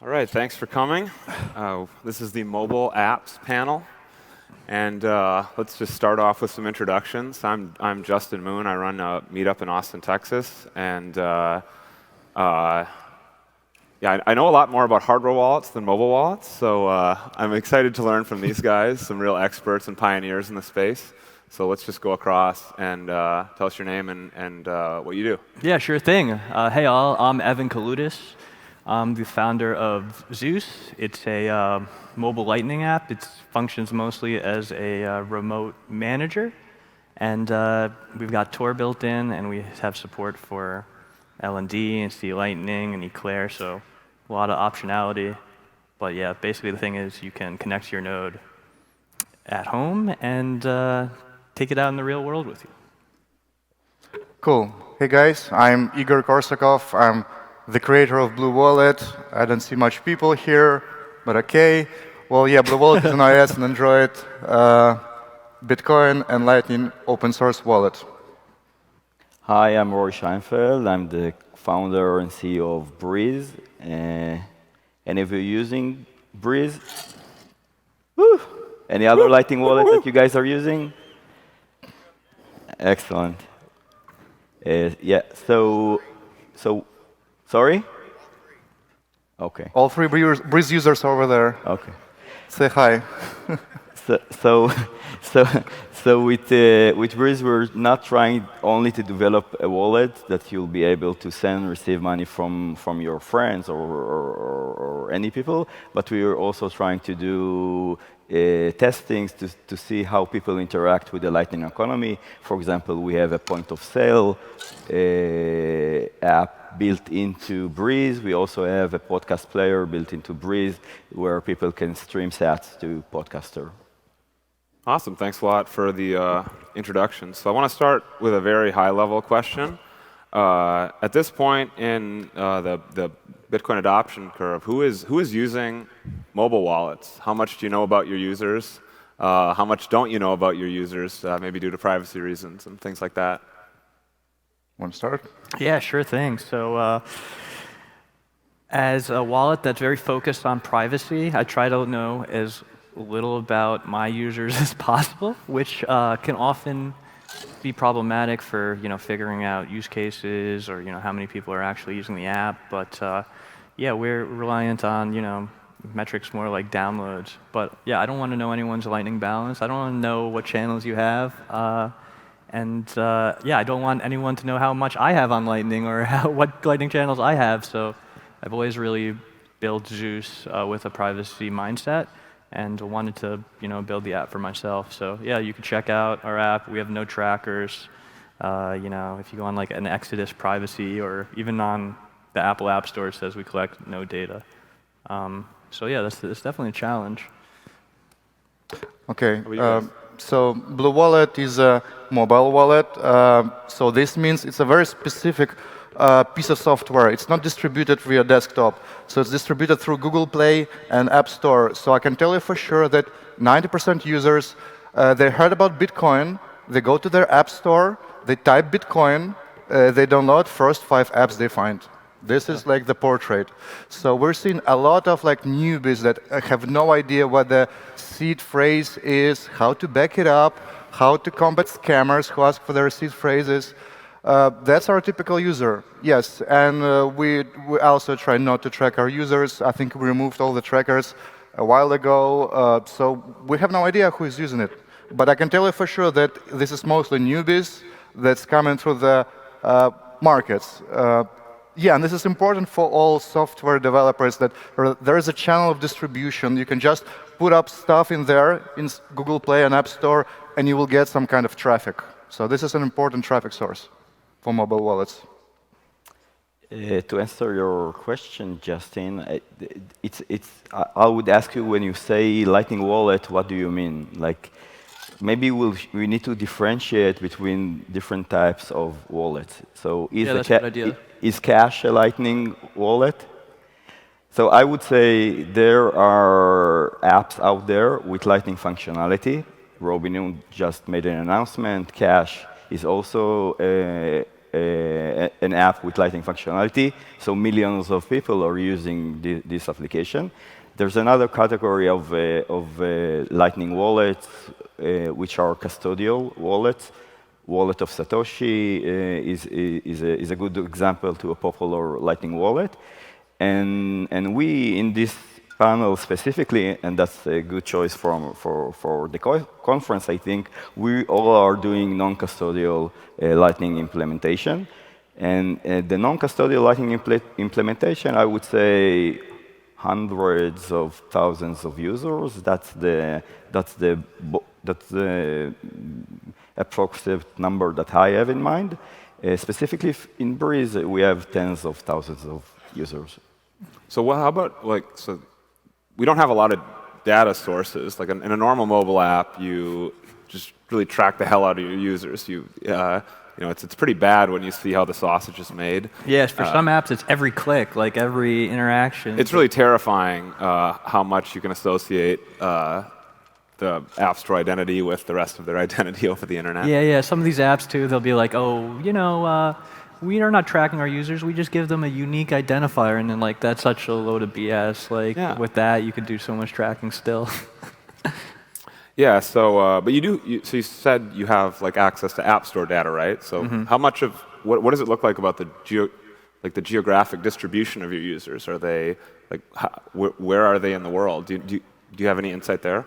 All right, thanks for coming. This is the mobile apps panel, and let's just start off with some introductions. I'm Justin Moon. I run a meetup in Austin, Texas, and yeah, I know a lot more about hardware wallets than mobile wallets, so I'm excited to learn from these guys, some real experts and pioneers in the space. So let's just go across and tell us your name and what you do. Yeah, sure thing. Hey all, I'm Evan Kaludis. I'm the founder of Zeus. It's a mobile Lightning app. It functions mostly as a remote manager. And we've got Tor built in, and we have support for LND and C Lightning and Eclair, so a lot of optionality. But yeah, basically the thing is you can connect to your node at home and take it out in the real world with you. Cool. Hey guys, I'm Igor Korsakov. I'm the creator of Blue Wallet. I don't see much people here, but okay. Well, yeah, Blue Wallet is an iOS and Android, Bitcoin and Lightning open source wallet. Hi, I'm Roy Scheinfeld. I'm the founder and CEO of Breeze. Any of you using Breeze? Woo! Any other Lightning wallet that you guys are using? Excellent. Yeah, so, sorry? Okay. All three Breeze users over there. Okay. Say hi. So, with Breeze, we're not trying only to develop a wallet that you'll be able to send and receive money from your friends or any people, but we are also trying to do testings to see how people interact with the Lightning economy. For example, we have a point of sale app built into Breeze. We also have a podcast player built into Breeze where people can stream sats to Podcaster. Awesome. Thanks a lot for the introduction. So I want to start with a very high-level question. At this point in the Bitcoin adoption curve, who is using mobile wallets? How much do you know about your users? How much don't you know about your users, maybe due to privacy reasons and things like that? Want to start? Yeah, sure thing. So as a wallet that's very focused on privacy, I try to know as little about my users as possible, which can often be problematic for figuring out use cases or how many people are actually using the app. But yeah, we're reliant on metrics more like downloads. But yeah, I don't want to know anyone's Lightning balance. I don't want to know what channels you have. And yeah, I don't want anyone to know how much I have on Lightning or what Lightning channels I have. So I've always really built Zeus with a privacy mindset and wanted to build the app for myself. So yeah, you can check out our app. We have no trackers. If you go on like an Exodus privacy or even on the Apple App Store, it says we collect no data. So yeah, that's definitely a challenge. Okay. So Blue Wallet is a mobile wallet. So this means it's a very specific piece of software. It's not distributed via desktop. So it's distributed through Google Play and App Store. So I can tell you for sure that 90% users, they heard about Bitcoin, they go to their App Store, they type Bitcoin, they download first 5 apps they find. This is like the portrait. So we're seeing a lot of like newbies that have no idea what the seed phrase is, how to back it up, how to combat scammers who ask for their seed phrases. That's our typical user, yes. And we also try not to track our users. I think we removed all the trackers a while ago. So we have no idea who is using it. But I can tell you for sure that this is mostly newbies that's coming through the markets. Yeah, and this is important for all software developers that there is a channel of distribution. You can just put up stuff in there, in Google Play and App Store, and you will get some kind of traffic. So this is an important traffic source for mobile wallets. To answer your question, Justin, I would ask you when you say Lightning Wallet, what do you mean? Like, maybe we need to differentiate between different types of wallets. So that's a good idea. Is Cash a Lightning wallet? So I would say there are apps out there with Lightning functionality. Robinhood just made an announcement. Cash is also an app with Lightning functionality, so millions of people are using this application. There's another category of Lightning wallets, which are custodial wallets. Wallet of Satoshi is a good example to a popular Lightning wallet. And we, in this panel specifically, and that's a good choice for the conference, I think, we all are doing non-custodial Lightning implementation. And the non-custodial Lightning implementation, I would say hundreds of thousands of users. That's the approximate number that I have in mind. Specifically in Breeze, we have tens of thousands of users. So how about so we don't have a lot of data sources. Like in a normal mobile app, you just really track the hell out of your users. It's pretty bad when you see how the sausage is made. Yes, for some apps, it's every click, like every interaction. It's really terrifying how much you can associate the App Store identity with the rest of their identity over the internet. Yeah. Some of these apps, too, they'll be like, we are not tracking our users. We just give them a unique identifier. And then, that's such a load of BS. With that, you could do so much tracking still. Yeah, but so you said you have access to App Store data, right? So how much of, what does it look like about the geographic distribution of your users? Are they, where are they in the world? Do you have any insight there?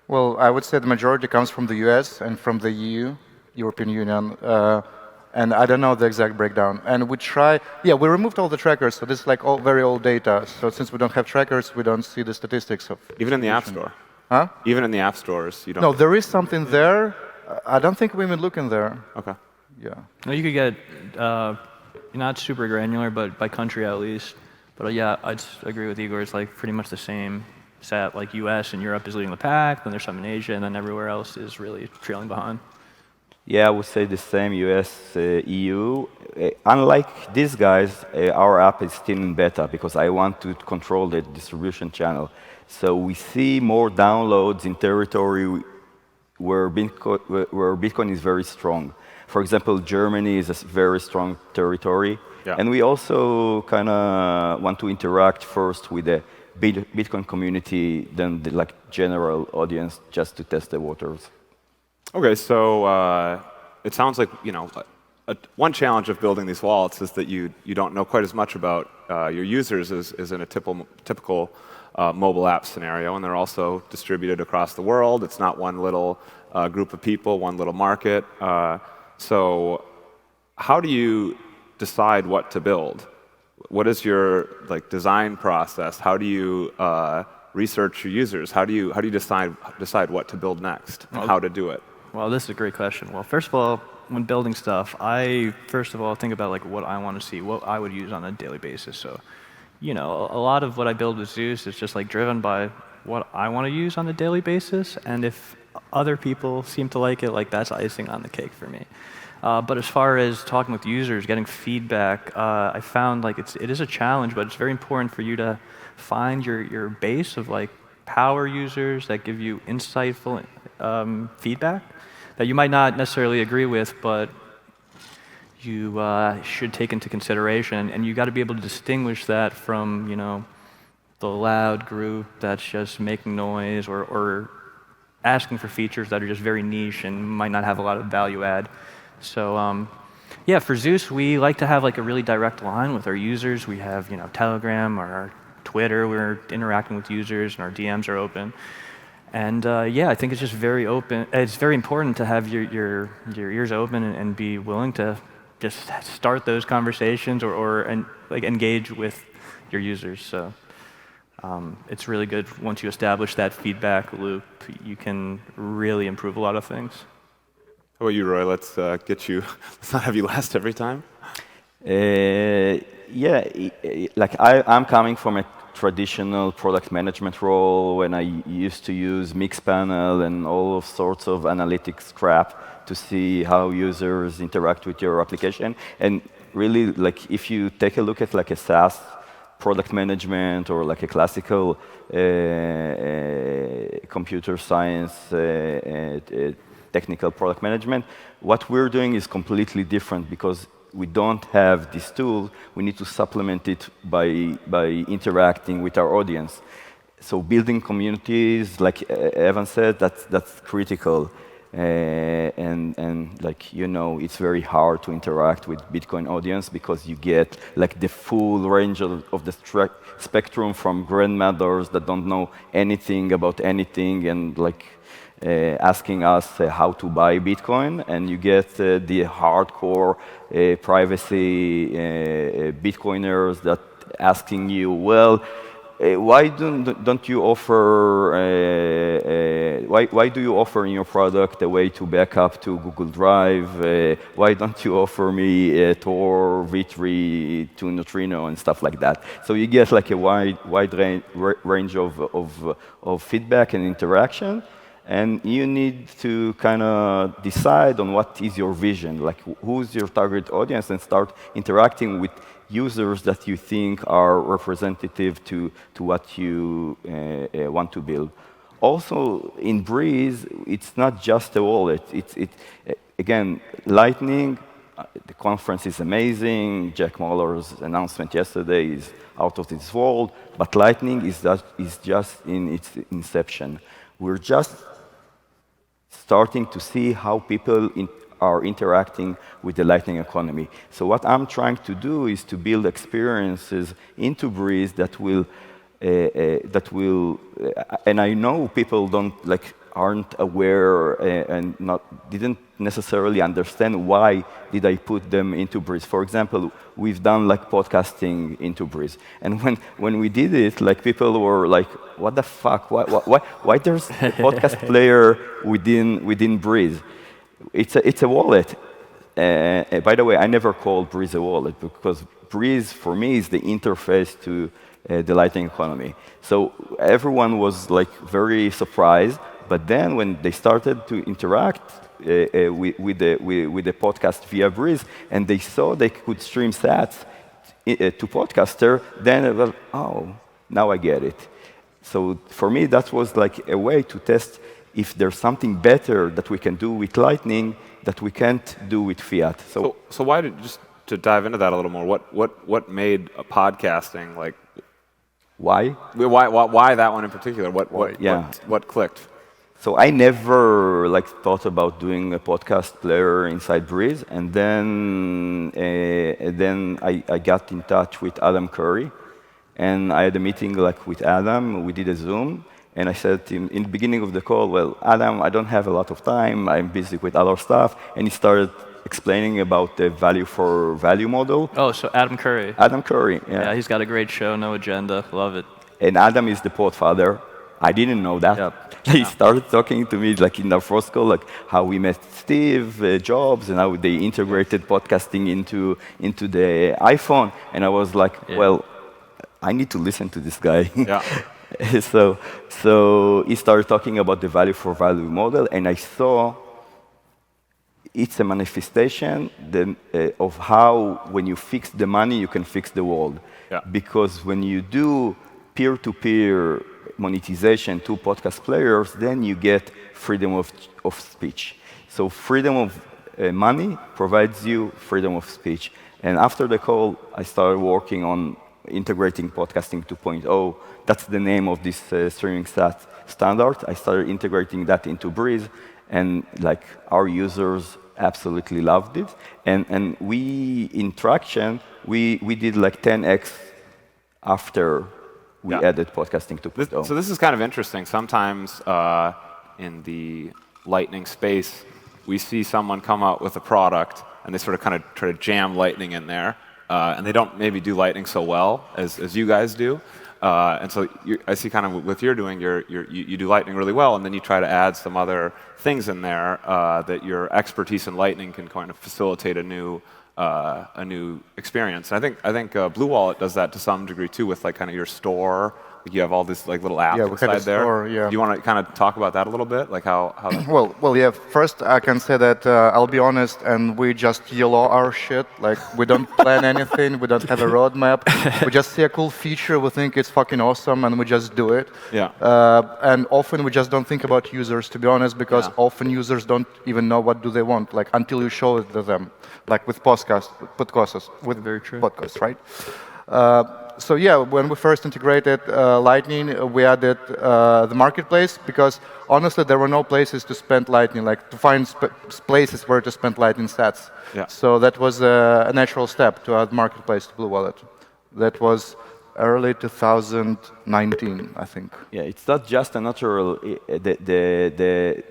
Well, I would say the majority comes from the US and from the EU, European Union. And I don't know the exact breakdown. And we removed all the trackers, so this is all very old data. So since we don't have trackers, we don't see the statistics of. Even in the App Store? Huh? Even in the App Stores, you don't. No, there is something there. I don't think we even look in there. Okay. Yeah. No, you could get not super granular, but by country at least. But yeah, I'd agree with Igor. It's pretty much the same set. US and Europe is leading the pack, then there's some in Asia, and then everywhere else is really trailing behind. Yeah, I would say the same, US, EU. Unlike these guys, our app is still in beta because I want to control the distribution channel. So we see more downloads in territory where Bitcoin is very strong. For example, Germany is a very strong territory. Yeah. And we also kind of want to interact first with the Bitcoin community than the general audience just to test the waters. Okay, so it sounds like one challenge of building these wallets is that you don't know quite as much about your users as in a typical mobile app scenario, and they're also distributed across the world. It's not one little group of people, one little market. So how do you decide what to build? What is your design process? How do you research your users? How do you decide what to build next and how to do it? Well, this is a great question. Well, first of all, when building stuff, I first of all think about what I want to see, what I would use on a daily basis. So, a lot of what I build with Zeus is just driven by what I want to use on a daily basis, and if other people seem to like it, that's icing on the cake for me. But as far as talking with users, getting feedback, I found it is a challenge, but it's very important for you to find your base of power users that give you insightful feedback that you might not necessarily agree with, but you should take into consideration. And you got to be able to distinguish that from, the loud group that's just making noise or asking for features that are just very niche and might not have a lot of value add. So, yeah, for Zeus, we like to have a really direct line with our users. We have, Telegram or our Twitter. We're interacting with users, and our DMs are open. And yeah, I think it's just very open. It's very important to have your ears open and be willing to just start those conversations or engage with your users. So it's really good once you establish that feedback loop. You can really improve a lot of things. How about you, Roy? Let's let's not have you last every time. Yeah, I'm coming from a traditional product management role when I used to use Mixpanel and all sorts of analytics crap to see how users interact with your application. And really, if you take a look at a SaaS product management or a classical computer science technical product management, what we're doing is completely different because we don't have this tool, we need to supplement it by interacting with our audience. So building communities, like Evan said, that's critical. And like, you know, it's very hard to interact with Bitcoin audience because you get like the full range of the spectrum, from grandmothers that don't know anything about anything and like asking us how to buy Bitcoin, and you get the hardcore privacy Bitcoiners that asking you, well, why don't you offer? Why do you offer in your product a way to back up to Google Drive? Why don't you offer me Tor, V3 to Neutrino and stuff like that? So you get like a wide range of feedback and interaction, and you need to kind of decide on what is your vision, like who's your target audience, and start interacting with users that you think are representative to what you want to build. Also, in Breeze, it's not just a wallet. Again, Lightning, the conference is amazing. Jack Muller's announcement yesterday is out of this world. But Lightning is just in its inception. We're just starting to see how people are interacting with the Lightning economy. So what I'm trying to do is to build experiences into Breeze that will, and I know people aren't aware and didn't necessarily understand why did I put them into Breeze. For example, we've done like podcasting into Breeze, and when we did it, like people were like, "What the fuck? Why there's a podcast player within Breeze?" It's a wallet. By the way, I never called Breeze a wallet because Breeze, for me, is the interface to the Lightning economy. So everyone was like very surprised. But then when they started to interact with the podcast via Breeze, and they saw they could stream sats to Podcaster, then it was, oh, now I get it. So for me, that was like a way to test if there's something better that we can do with Lightning that we can't do with Fiat. So why did, just to dive into that a little more, what made podcasting like? Why? Why that one in particular? What clicked? So I never thought about doing a podcast player inside Breeze, and then I got in touch with Adam Curry, and I had a meeting with Adam. We did a Zoom, and I said to him in the beginning of the call, "Well, Adam, I don't have a lot of time. I'm busy with other stuff," and he started explaining about the value for value model. Oh, so Adam Curry. Adam Curry, yeah. Yeah, he's got a great show, No Agenda. Love it. And Adam is the podfather. I didn't know that. Yep. He started talking to me in our first call, how we met Steve Jobs and how they integrated podcasting into the iPhone. And I was like, well, I need to listen to this guy. Yeah. So he started talking about the value for value model, and I saw it's a manifestation of how when you fix the money, you can fix the world. Yeah. Because when you do peer-to-peer monetization to podcast players, then you get freedom of speech. So freedom of money provides you freedom of speech. And after the call, I started working on integrating podcasting 2.0. That's the name of this streaming standard. I started integrating that into Breeze, and our users absolutely loved it. And we, in Traction, we did 10x after we added podcasting 2.0. So this is kind of interesting. Sometimes in the Lightning space, we see someone come out with a product, and they sort of kind of try to jam Lightning in there, and they don't maybe do Lightning so well as you guys do. And so I see kind of with you're doing, you do Lightning really well, and then you try to add some other things in there that your expertise in Lightning can kind of facilitate a new experience. And I think Blue Wallet does that to some degree too, with kind of your store You have all these like little apps Yeah, we had a inside there. store, yeah. Do you want to kind of talk about that a little bit, like how that, Well, yeah. First, I can say that I'll be honest, and we just YOLO our shit. Like, we don't plan anything, we don't have a roadmap. We just see a cool feature, we think it's fucking awesome, and we just do it. yeah. And often we just don't think about users, to be honest, because Yeah. often users don't even know what do they want, like until you show it to them, like with podcasts, with Very true. podcasts, right? So yeah, when we first integrated Lightning, we added the marketplace because honestly, there were no places to spend Lightning, like to find places where to spend Lightning sats. Yeah. So that was a natural step to add marketplace to Blue Wallet. That was early 2019, I think. Yeah, it's not just a natural.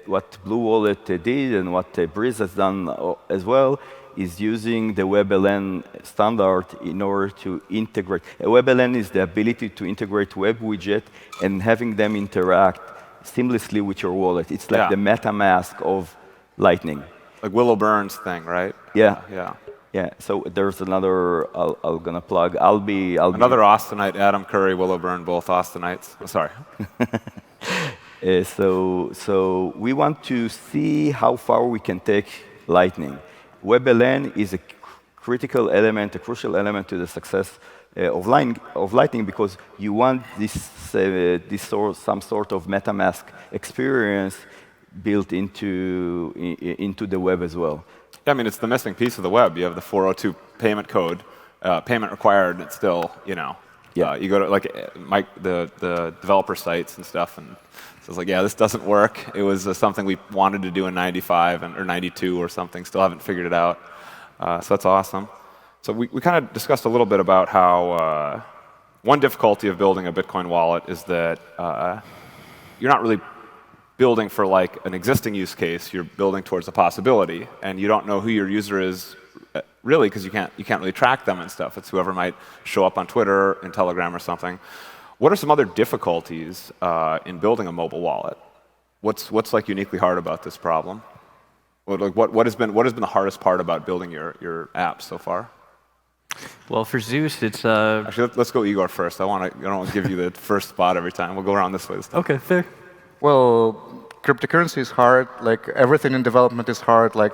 What Blue Wallet did and what Breeze has done as well is using the WebLN standard in order to integrate. A WebLN is the ability to integrate web widget and having them interact seamlessly with your wallet. It's like Yeah. the MetaMask of Lightning. Like Willow Burns thing, right? Yeah. Yeah. Yeah, so there's another. I'll gonna plug. I'll be Another Austinite, Adam Curry, Willow Burn, both Austinites. Oh, sorry. So we want to see how far we can take Lightning. WebLN is a critical element, a crucial element to the success of Lightning because you want some sort of MetaMask experience built into the web as well. Yeah, I mean, it's the missing piece of the web. You have the 402 payment code, payment required. It's still, you know, Yeah. you go to like the developer sites and stuff, and so it's like, yeah, this doesn't work. It was something we wanted to do in '95 or '92 or something. Still haven't figured it out. So that's awesome. So we kind of discussed a little bit about how one difficulty of building a Bitcoin wallet is that you're not really building for like an existing use case. You're building towards a possibility, and you don't know who your user is really because you can't really track them and stuff. It's whoever might show up on Twitter and Telegram or something. What are some other difficulties in building a mobile wallet? What's like uniquely hard about this problem? What has been the hardest part about building your app so far? Well, for Zeus, it's Actually, let's go Igor first. I don't want to give you the first spot every time. We'll go around this way. This time. okay. Fair. Well, cryptocurrency is hard. Like everything in development is hard. Like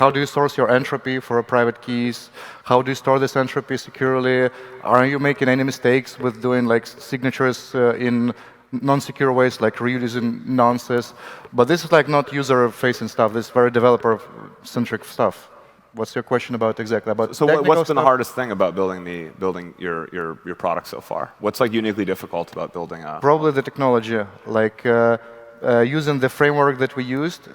how do you source your entropy for private keys? How do you store this entropy securely? Are you making any mistakes with doing like signatures in non-secure ways, like reusing nonces? But this is like not user-facing stuff. This is very developer-centric stuff. What's your question about exactly? About So technical what's been the stuff? hardest thing about building your product so far? What's like uniquely difficult about building a? Probably the technology, like using the framework that we used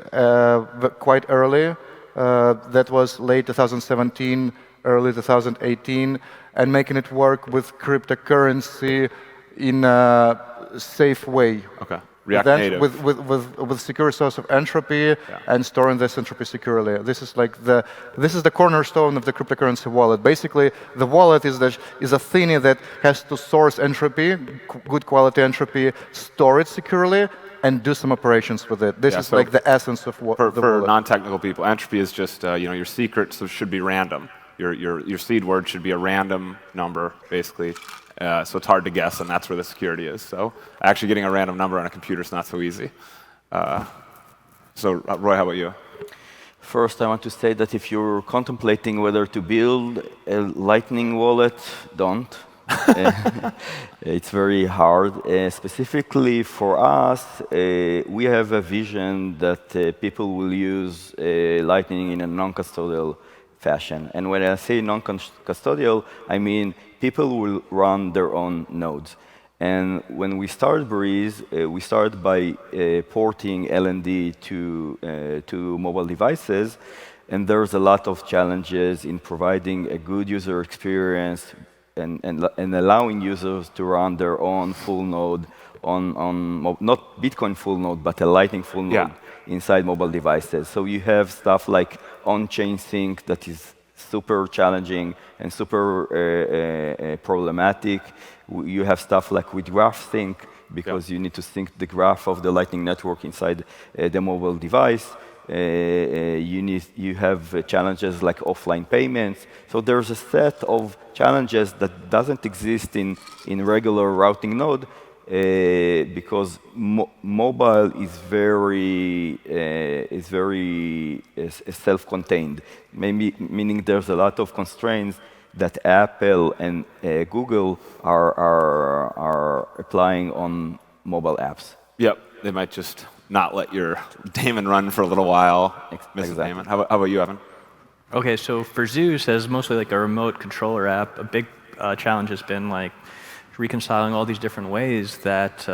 quite early. That was late 2017, early 2018, and making it work with cryptocurrency in a safe way. Okay. React Then Native. with secure source of entropy and storing this entropy securely. This is like the cornerstone of the cryptocurrency wallet. Basically, the wallet is a thingy that has to source entropy, good quality entropy, store it securely, and do some operations with it. This is so like the essence of what for the wallet. non-technical people, entropy is just your secret should be random. Your seed word should be a random number, basically. So it's hard to guess, and that's where the security is. So actually getting a random number on a computer is not so easy. Roy, how about you? First, I want to say that if you're contemplating whether to build a Lightning wallet, don't. It's very hard. Specifically for us, we have a vision that people will use Lightning in a non-custodial fashion. And when I say non-custodial, I mean people will run their own nodes. And when we started Breeze, we started by porting LND to mobile devices. And there's a lot of challenges in providing a good user experience and allowing users to run their own full node on not Bitcoin full node, but a Lightning full node inside mobile devices. So you have stuff like on-chain sync that is super challenging and super problematic. You have stuff like with graph sync because you need to sync the graph of the Lightning network inside the mobile device. You have challenges like offline payments. So there's a set of challenges that doesn't exist in regular routing node. because mobile is very self-contained, maybe meaning there's a lot of constraints that Apple and Google are applying on mobile apps. Yep, they might just not let your daemon run for a little while, miss the Exactly. daemon. How about you, Evan? Okay, so for Zeus, as mostly like a remote controller app, a big challenge has been like reconciling all these different ways that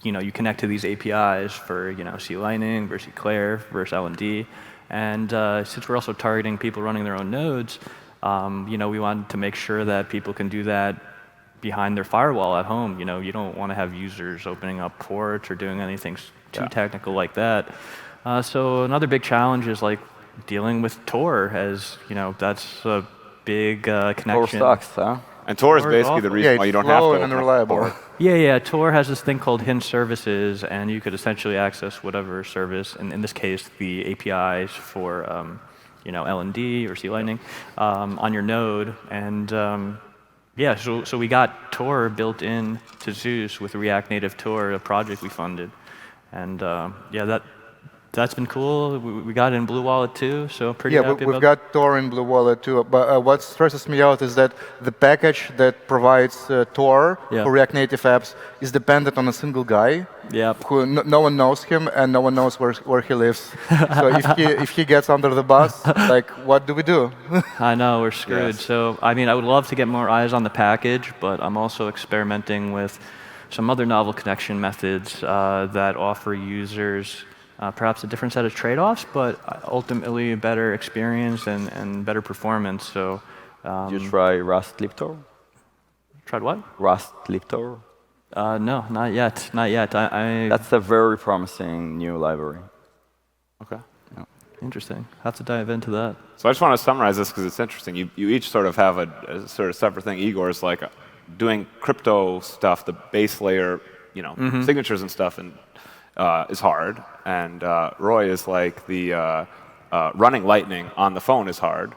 you connect to these APIs for C Lightning versus Eclair versus LND, and since we're also targeting people running their own nodes, we wanted to make sure that people can do that behind their firewall at home. You don't want to have users opening up ports or doing anything too technical like that. So another big challenge is like dealing with Tor, as that's a big connection. Tor sucks, huh? And Tor is Tor is basically the awful. reason Yeah, why you it's don't have to slow open and up unreliable. Tor. Yeah, Tor has this thing called hidden services, and you could essentially access whatever service, and in this case, the APIs for LND or C Lightning on your node. And so we got Tor built in to Zeus with React Native Tor, a project we funded. And that's been cool. We got it in Blue Wallet too, so pretty Yeah, happy we've about got Tor in Blue Wallet too. But what stresses me out is that the package that provides Tor Yeah. for React Native apps is dependent on a single guy. Yep. Who no one knows him and no one knows where he lives. So if he gets under the bus, like what do we do? I know, we're screwed. Yes. So, I mean, I would love to get more eyes on the package, but I'm also experimenting with some other novel connection methods that offer users perhaps a different set of trade-offs, but ultimately a better experience and better performance. So, Did you try Rust Liptor? tried what? Rust Liptor? No, not yet. Not yet. That's a very promising new library. Okay. Interesting. Have to dive into that. So I just want to summarize this because it's interesting. You each sort of have a sort of separate thing. Igor's like doing crypto stuff, the base layer, signatures and stuff, and is hard. And Roy is like the running Lightning on the phone is hard.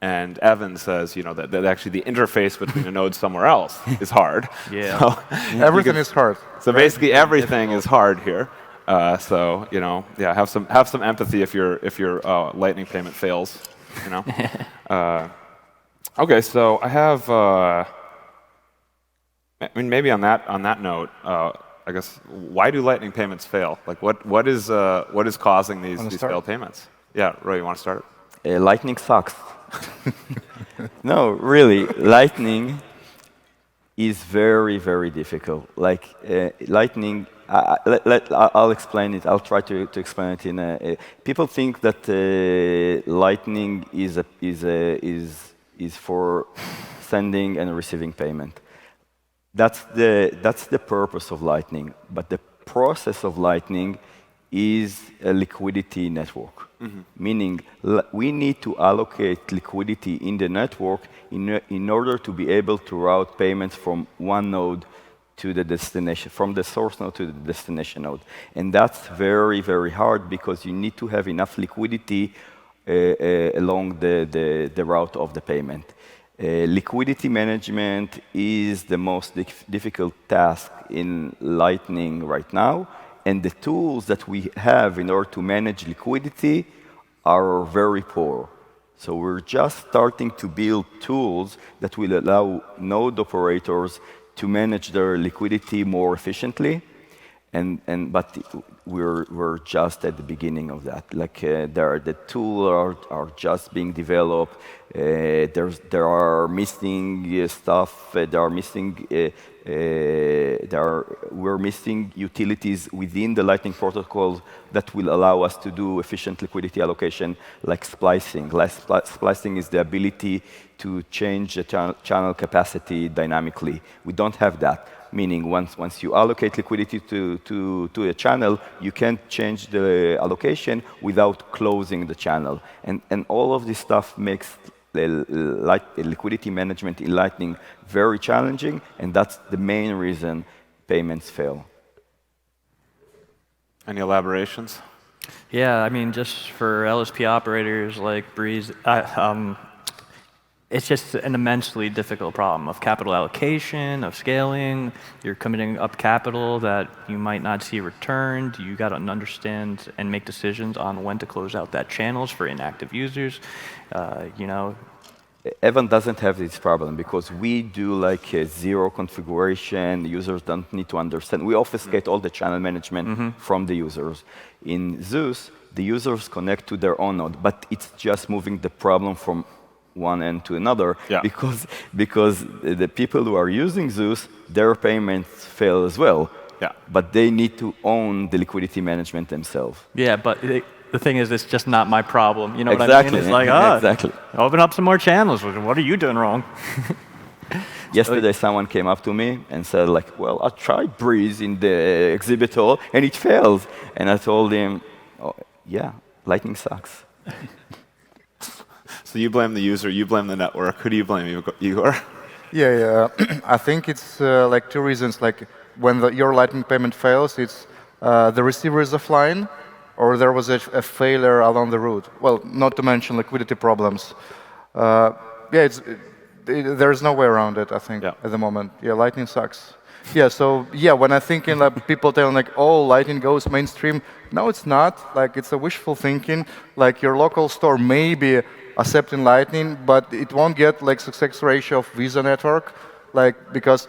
And Evan says, that actually the interface between a node somewhere else is hard. Yeah. So Everything is hard. So basically everything is hard here. So have some empathy if your Lightning payment fails. Okay, so I have. Maybe on that note, I guess why do Lightning payments fail? Like what is causing these failed payments? Yeah, Roy, you want to start? Lightning sucks. No, really, Lightning is very, very difficult. Like Lightning, I'll explain it. I'll try to explain it in a. People think that Lightning is for sending and receiving payment. That's the purpose of Lightning. But the process of Lightning is a liquidity network. Meaning we need to allocate liquidity in the network in order to be able to route payments from one node to the destination, from the source node to the destination node. And that's very, very hard because you need to have enough liquidity along the route of the payment. Liquidity management is the most difficult task in Lightning right now. And the tools that we have in order to manage liquidity are very poor. So we're just starting to build tools that will allow node operators to manage their liquidity more efficiently. But we're just at the beginning of that. Like the tools are just being developed. There are missing stuff. We're missing utilities within the Lightning protocol that will allow us to do efficient liquidity allocation, like splicing. Splicing is the ability to change the channel capacity dynamically. We don't have that. Meaning once you allocate liquidity to a channel, you can't change the allocation without closing the channel. And all of this stuff makes liquidity management in Lightning very challenging, and that's the main reason payments fail. Any elaborations? Yeah, I mean, just for LSP operators like Breeze, it's just an immensely difficult problem of capital allocation, of scaling. You're committing up capital that you might not see returned. You got to understand and make decisions on when to close out that channels for inactive users. You know, Evan doesn't have this problem because we do like a zero configuration. Users don't need to understand. We obfuscate all the channel management from the users. In Zeus, the users connect to their own node, but it's just moving the problem from one end to another because the people who are using Zeus, their payments fail as well. Yeah. But they need to own the liquidity management themselves. yeah, but the thing is, it's just not my problem. You know what I Exactly. mean? It's like, Exactly. open up some more channels. What are you doing wrong? Yesterday, someone came up to me and said, like, well, I tried Breeze in the exhibit hall, and it fails. And I told him, oh, yeah, Lightning sucks. So you blame the user, you blame the network. Who do you blame, Igor? Yeah. I think it's like two reasons. Like when your Lightning payment fails, it's the receiver is offline, or there was a failure along the route. Well, not to mention liquidity problems. There's no way around it, I think, at the moment. Yeah, Lightning sucks. Yeah, so when I think in like people telling like, oh, Lightning goes mainstream, no, it's not. Like it's a wishful thinking. Like your local store may be accepting Lightning, but it won't get like success ratio of Visa network, like because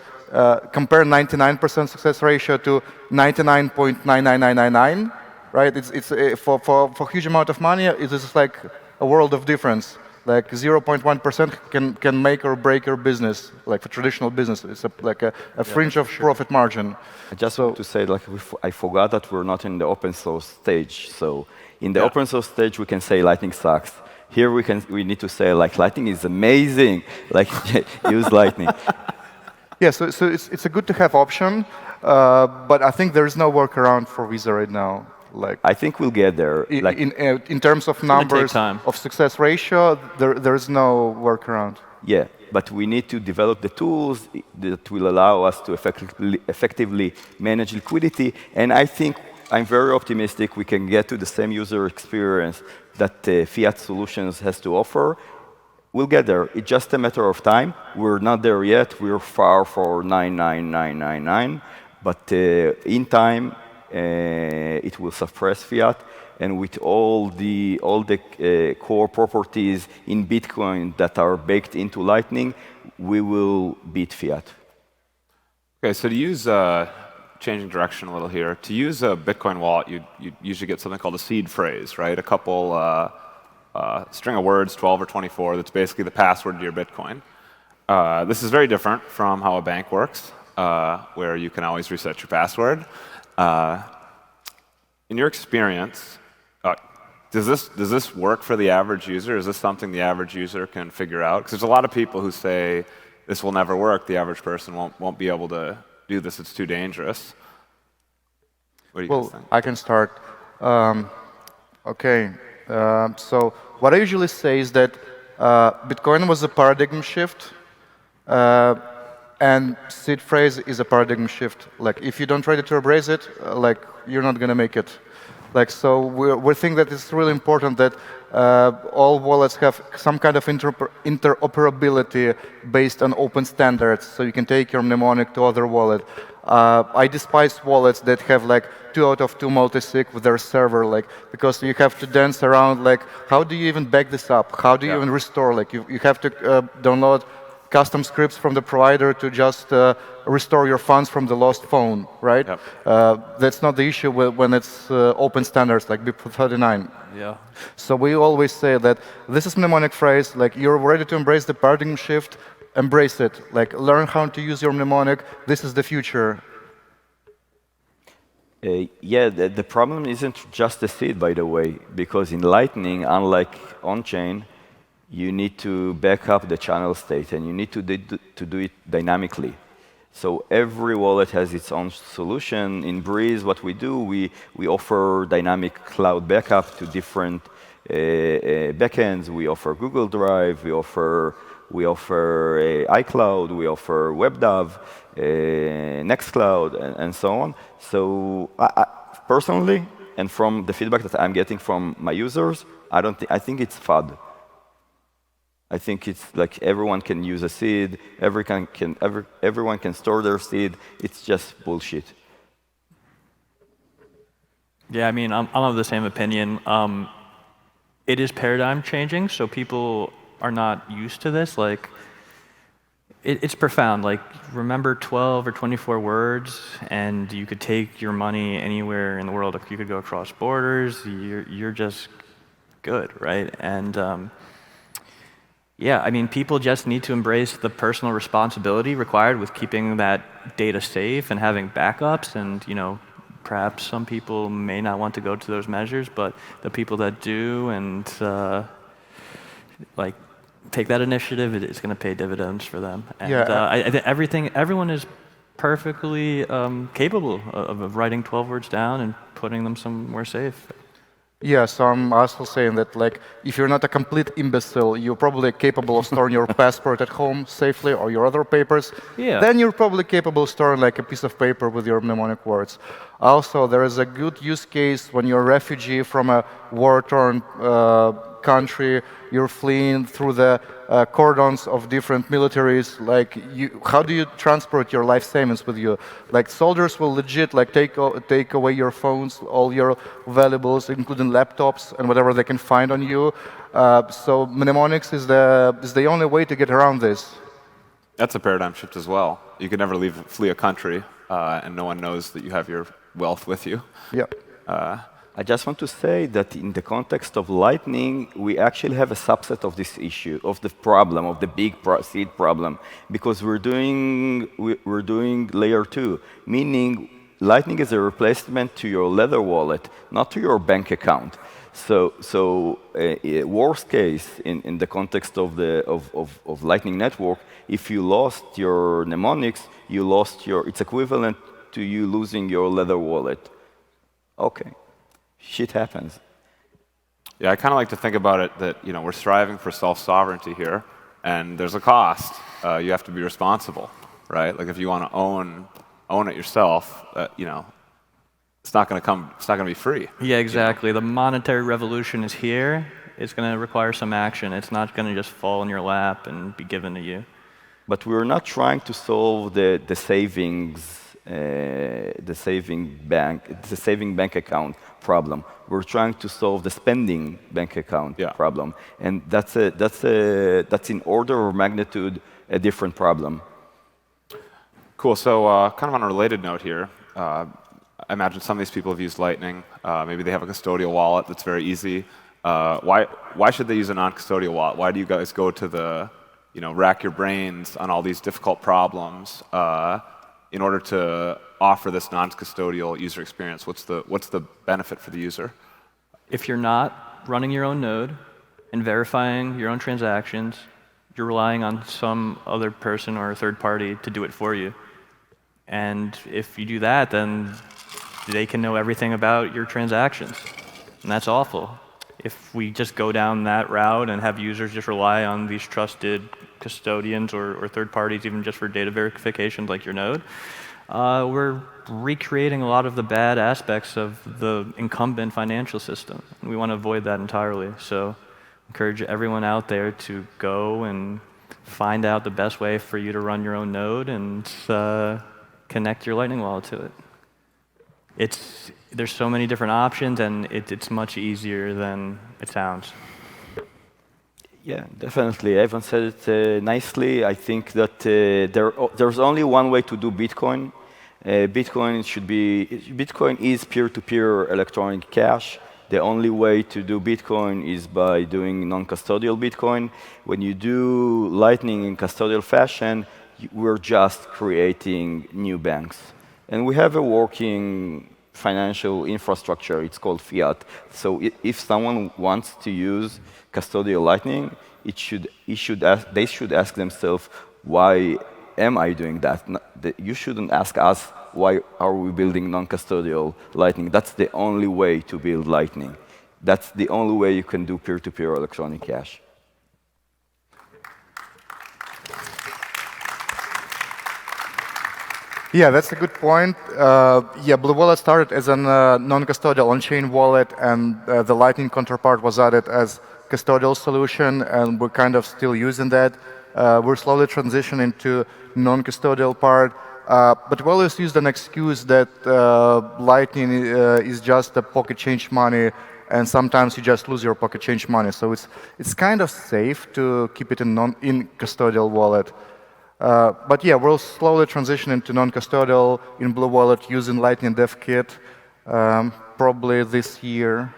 compare 99% success ratio to 99.99999, right? It's for huge amount of money, it is like a world of difference. Like 0.1% can make or break your business, like for traditional business. It's like a fringe of profit margin. I just want to say, like, I forgot that we're not in the open source stage. So in the open source stage, we can say Lightning sucks. Here we need to say, like, Lightning is amazing. Like, use Lightning. Yeah, so it's a good to have option, but I think there's no workaround for Visa right now. Like I think we'll get there. In terms of numbers of success ratio, there's no workaround. Yeah, but we need to develop the tools that will allow us to effectively manage liquidity. And I think I'm very optimistic we can get to the same user experience that Fiat Solutions has to offer. We'll get there. It's just a matter of time. We're not there yet. We're far for 99999. But in time, it will suppress Fiat, and with all the core properties in Bitcoin that are baked into Lightning, we will beat Fiat. Okay, so to use, changing direction a little here, to use a Bitcoin wallet, you usually get something called a seed phrase, right? A couple string of words, 12 or 24, that's basically the password to your Bitcoin. This is very different from how a bank works, where you can always reset your password. In your experience, does this work for the average user? Is this something the average user can figure out? Because there's a lot of people who say this will never work. The average person won't be able to do this. It's too dangerous. What do you guys think? I can start. Okay. So what I usually say is that Bitcoin was a paradigm shift. And seed phrase is a paradigm shift. Like, if you don't try to embrace it, like, you're not going to make it. Like, so we think that it's really important that all wallets have some kind of interoperability based on open standards, so you can take your mnemonic to other wallet. I despise wallets that have like 2 out of 2 multisig with their server, like, because you have to dance around. Like, how do you even back this up? How do you even restore? Like, you have to download custom scripts from the provider to just restore your funds from the lost phone, right? Yep. That's not the issue when it's open standards like BIP39. Yeah. So we always say that this is mnemonic phrase, like you're ready to embrace the paradigm shift, embrace it. Like learn how to use your mnemonic, this is the future. The problem isn't just the seed, by the way, because in Lightning, unlike on-chain, you need to back up the channel state, and you need to do it dynamically. So every wallet has its own solution. In Breeze, what we do, we offer dynamic cloud backup to different backends. We offer Google Drive, we offer iCloud, we offer WebDAV, Nextcloud, and so on. So personally, and from the feedback that I'm getting from my users, I think it's FUD. I think it's like everyone can use a seed, everyone can store their seed. It's just bullshit. Yeah, I mean, I'm of the same opinion. It is paradigm changing, so people are not used to this. Like, it's profound. Like, remember 12 or 24 words, and you could take your money anywhere in the world. If you could go across borders, you're just good, right? And yeah, I mean, people just need to embrace the personal responsibility required with keeping that data safe and having backups. And perhaps some people may not want to go to those measures, but the people that do and like take that initiative, it's going to pay dividends for them. And Yeah. I think everyone is perfectly capable of writing 12 words down and putting them somewhere safe. Yeah, so I'm also saying that, like, if you're not a complete imbecile, you're probably capable of storing your passport at home safely or your other papers. Yeah. Then you're probably capable of storing like a piece of paper with your mnemonic words. Also, there is a good use case when you're a refugee from a war-torn country, you're fleeing through the cordons of different militaries. Like, how do you transport your life savings with you? Like, soldiers will legit like take away your phones, all your valuables, including laptops and whatever they can find on you. So mnemonics is the only way to get around this. That's a paradigm shift as well. You can never flee a country, and no one knows that you have your wealth with you. Yeah. I just want to say that in the context of Lightning, we actually have a subset of this issue, of the problem, of the big seed problem, because we're doing layer 2, meaning Lightning is a replacement to your Leather wallet, not to your bank account. So worst case in the context of Lightning Network, if you lost your mnemonics, it's equivalent to you losing your Leather wallet. Okay. Shit happens. Yeah, I kind of like to think about it that we're striving for self-sovereignty here, and there's a cost. You have to be responsible, right? Like if you want to own it yourself, it's not going to come. It's not going to be free. Yeah, exactly. The monetary revolution is here. It's going to require some action. It's not going to just fall in your lap and be given to you. But we're not trying to solve the saving bank account problem. We're trying to solve the spending bank account problem, and that's in order of magnitude a different problem. Cool. So, kind of on a related note here, I imagine some of these people have used Lightning. Maybe they have a custodial wallet that's very easy. Why should they use a non-custodial wallet? Why do you guys go to the rack your brains on all these difficult problems in order to offer this non-custodial user experience? What's the benefit for the user? If you're not running your own node and verifying your own transactions, you're relying on some other person or a third party to do it for you. And if you do that, then they can know everything about your transactions. And that's awful. If we just go down that route and have users just rely on these trusted custodians or third parties, even just for data verification like your node, we're recreating a lot of the bad aspects of the incumbent financial system. And we want to avoid that entirely. So encourage everyone out there to go and find out the best way for you to run your own node and connect your Lightning wallet to it. There's so many different options, and it's much easier than it sounds. Yeah, definitely. Evan said it nicely. I think that there's only one way to do Bitcoin. Bitcoin is peer-to-peer electronic cash. The only way to do Bitcoin is by doing non-custodial Bitcoin. When you do Lightning in custodial fashion, we're just creating new banks. And we have a working financial infrastructure. It's called fiat. So if someone wants to use custodial Lightning, they should ask themselves, why am I doing that? You shouldn't ask us, why are we building non-custodial Lightning? That's the only way to build Lightning. That's the only way you can do peer-to-peer electronic cash. Yeah, that's a good point. Blue Wallet started as a non-custodial on-chain wallet, and the Lightning counterpart was added as custodial solution, and we're kind of still using that. We're slowly transitioning to non-custodial part, but we always used an excuse that Lightning is just a pocket change money, and sometimes you just lose your pocket change money. So it's kind of safe to keep it in custodial wallet. But yeah, we'll slowly transition into non-custodial in Blue Wallet using Lightning Dev Kit, probably this year.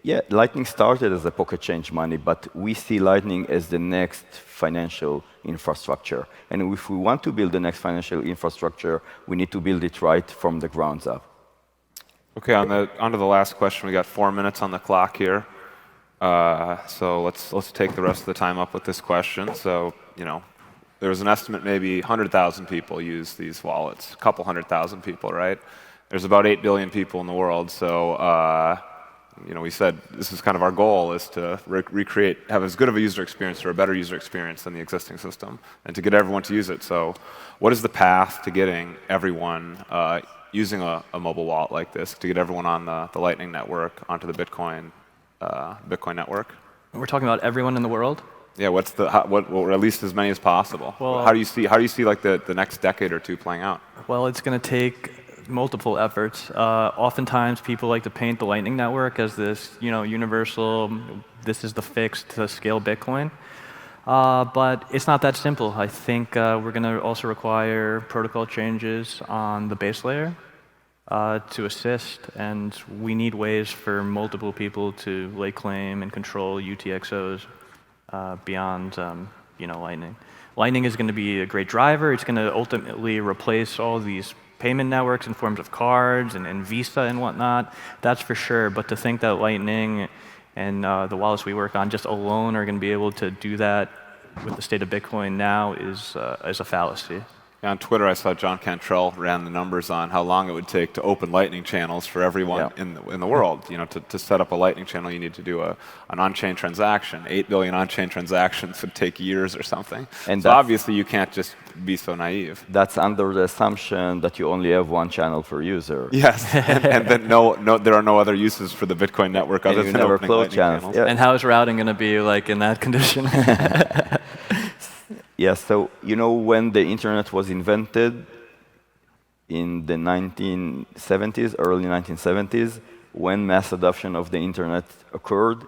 Yeah, Lightning started as a pocket change money, but we see Lightning as the next financial infrastructure. And if we want to build the next financial infrastructure, we need to build it right from the ground up. Okay, on to the last question. We got 4 minutes on the clock here. So let's take the rest of the time up with this question. So, there's an estimate maybe 100,000 people use these wallets, a couple 100,000 people, right? There's about 8 billion people in the world. So, we said this is kind of our goal is to have as good of a user experience or a better user experience than the existing system and to get everyone to use it. So what is the path to getting everyone using a mobile wallet like this, to get everyone on the Lightning network, onto the Bitcoin network? We're talking about everyone in the world? Yeah, or at least as many as possible. Well, how do you see like the next decade or two playing out? Well, it's going to take multiple efforts. Oftentimes, people like to paint the Lightning Network as this, universal. This is the fix to scale Bitcoin, but it's not that simple. I think we're going to also require protocol changes on the base layer to assist, and we need ways for multiple people to lay claim and control UTXOs beyond, Lightning. Lightning is going to be a great driver. It's going to ultimately replace all these payment networks in forms of cards and Visa and whatnot. That's for sure. But to think that Lightning and the wallets we work on just alone are going to be able to do that with the state of Bitcoin now is a fallacy. Yeah, on Twitter, I saw John Cantrell ran the numbers on how long it would take to open Lightning channels for everyone in the world. To set up a Lightning channel, you need to do an on-chain transaction. 8 billion on-chain transactions would take years or something. And so obviously, you can't just be so naive. That's under the assumption that you only have one channel per user. Yes, and that there are no other uses for the Bitcoin network other than opening Lightning channels. Yeah. And how is routing going to be like in that condition? Yeah, so when the internet was invented in the 1970s, early 1970s, when mass adoption of the internet occurred,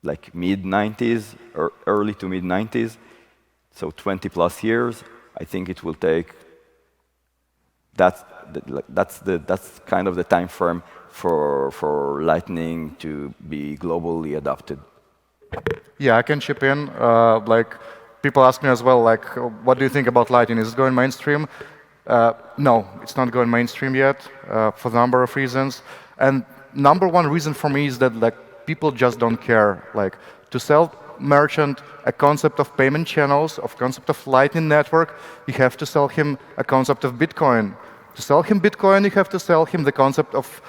like mid-90s or early to mid-90s, so 20 plus years, I think it will take. That's kind of the time frame for Lightning to be globally adopted. Yeah, I can chip in. People ask me as well, what do you think about Lightning? Is it going mainstream? No, it's not going mainstream yet for a number of reasons. And number one reason for me is that people just don't care. To sell merchant a concept of payment channels, of concept of Lightning network, you have to sell him a concept of Bitcoin. To sell him Bitcoin, you have to sell him the concept of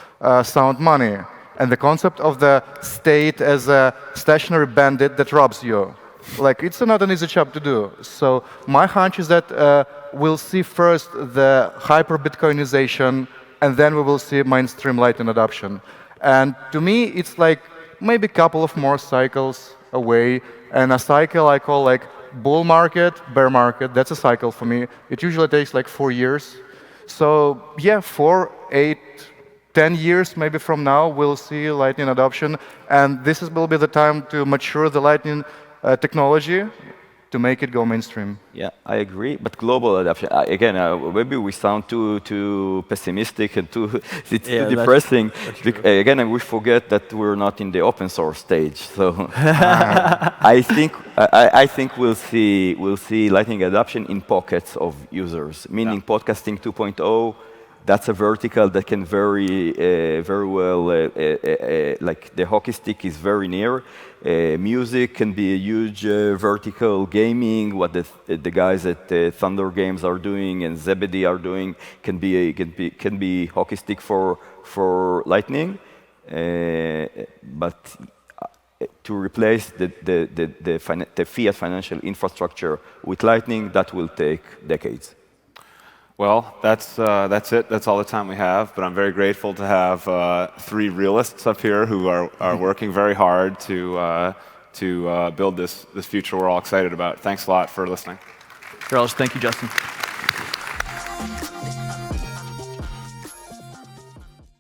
sound money and the concept of the state as a stationary bandit that robs you. It's not an easy job to do. So my hunch is that we'll see first the hyper-Bitcoinization, and then we will see mainstream Lightning adoption. And to me, it's maybe a couple of more cycles away. And a cycle I call bull market, bear market. That's a cycle for me. It usually takes 4 years. So yeah, 4, 8, 10 years maybe from now, we'll see Lightning adoption. And this will be the time to mature the Lightning technology to make it go mainstream. Yeah, I agree. But global adoption, again, maybe we sound too pessimistic and too depressing. Again, we forget that we're not in the open source stage. So I think we'll see Lightning adoption in pockets of users, meaning podcasting 2.0. That's a vertical that can very well, the hockey stick is very near. Music can be a huge vertical. Gaming, what the guys at Thunder Games are doing and Zebedee are doing, can be hockey stick for Lightning. But to replace the fiat financial infrastructure with Lightning, that will take decades. Well, that's it. That's all the time we have. But I'm very grateful to have three realists up here who are working very hard to build this future we're all excited about. Thanks a lot for listening. Thank you, Justin.